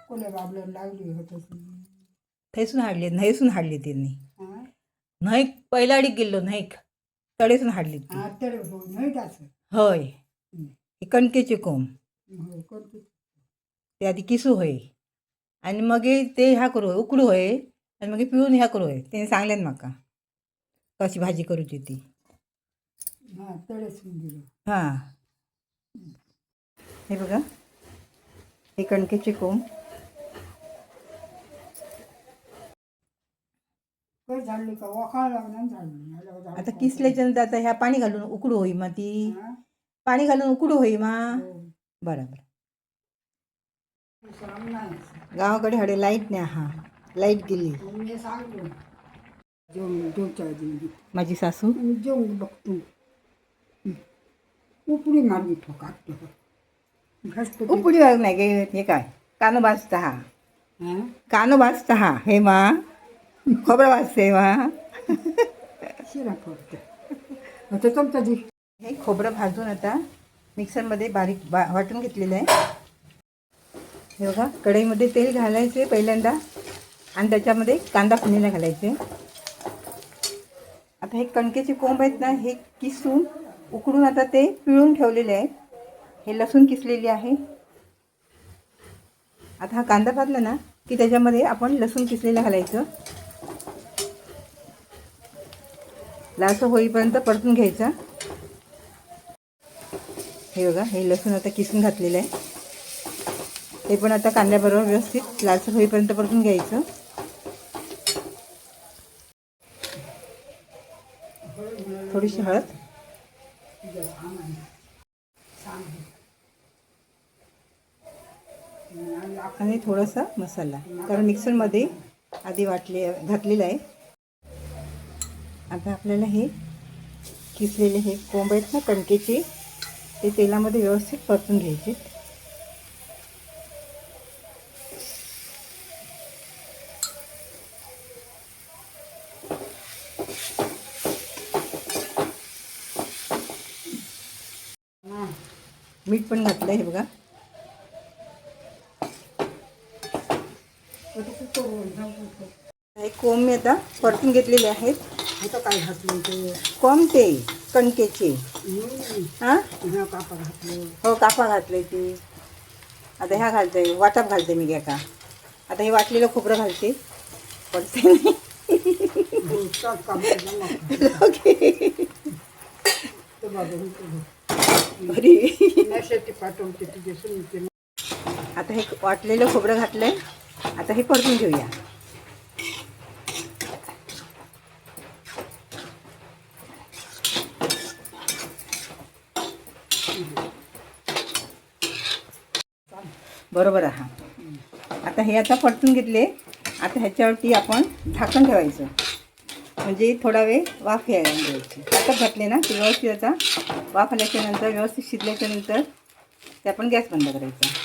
कोणी बाबला लागली होतच थंयसून हाडली न्हंयसून हाडली त्यांनी हां न्हंय पहिला अडीक गेल्लो न्हंयक तडेसून हाडली ती हां तर हो नाही असं हय ही कणकेची कोंब हो कोणती ते आधी किसू होय आणि मागीर ते ह्या करू होय उकडू होय आणि मागीर पिळून ह्या करू होय तेणी सांगल्यान म्हाका कशी भाजी करूची ती हां तडेसून दिलं हां हे बघा ही कणकेची कोंब कर झाडली का वखाळ लागून झाडली आता किसल्याच्या नंतर आता ह्या पाणी घालून उकडू होई मा ती हां पाणी घालून उकडू होई मा हो बरोबर श्राम नाही गावाकडे हडे लाईट नाही हा लाईट गेली मग मी सांगलो जेवच्या आधी माझी सासू मी जेवून बघतो उपडी मारली ठोकाट घसत उकडी वाग नाही गे हे काय कानो भाजता हा हां कानो भाजता हा हे मा खोबरं भाजते मा शिरा पडते आता तुमचा जी हे खोबरं भाजून आता मिक्सरमध्ये बारीक वाटून घेतलेलं आहे हे बघा कढईमध्ये तेल घालायचे पहिल्यांदा आणि त्याच्यामध्ये कांदा फोडणीला घालायचे आता हे कणकेचे कोंब आहेत ना हे किसून उकडून आता ते पिळून ठेवलेले आहेत हे लसूण किसलेली आहे आता हा कांदा भाजला ना की त्याच्यामध्ये आपण लसूण किसलेलं घालायचं लालसर होईपर्यंत परतून घ्यायचा हे बघा हे लसूण आता किसून घातलेलं आहे ते पण आता कांद्याबरोबर व्यवस्थित लालसर होईपर्यंत परतून घ्यायचं थोडीशी हळद आणि थोडासा मसाला कारण मिक्सरमध्ये आधी घातलेला आहे आता आपल्याला हे किसलेले हे कोंब आहेत ना कणकेचे ते तेलामध्ये व्यवस्थित परतून घ्यायचे मीठ पण घातलं हे बघा हे कोंब मी आता परतून घेतलेले आहेत आता काय घातलं ते कोंब ते कणकेचे हां कापा घातलं हो कापा घातले ती आता ह्या घालते वाटप घालते मी का आता हे वाटलेलं खोबरं घालते पडते पाठवते तिथे सुरू आता हे वाटलेलं खोबरं घातलंय आता हे परतून घेऊया बरोबर आहे आता हे आता परतून घेतले आता ह्याच्यावरती आपण झाकण ठेवायचं म्हणजे थोडा वेळ वाफ यायला द्यायची आता घातले ना ते व्यवस्थित आता वाफ आल्याच्यानंतर व्यवस्थित शिजल्याच्यानंतर ते आपण गॅस बंद करायचा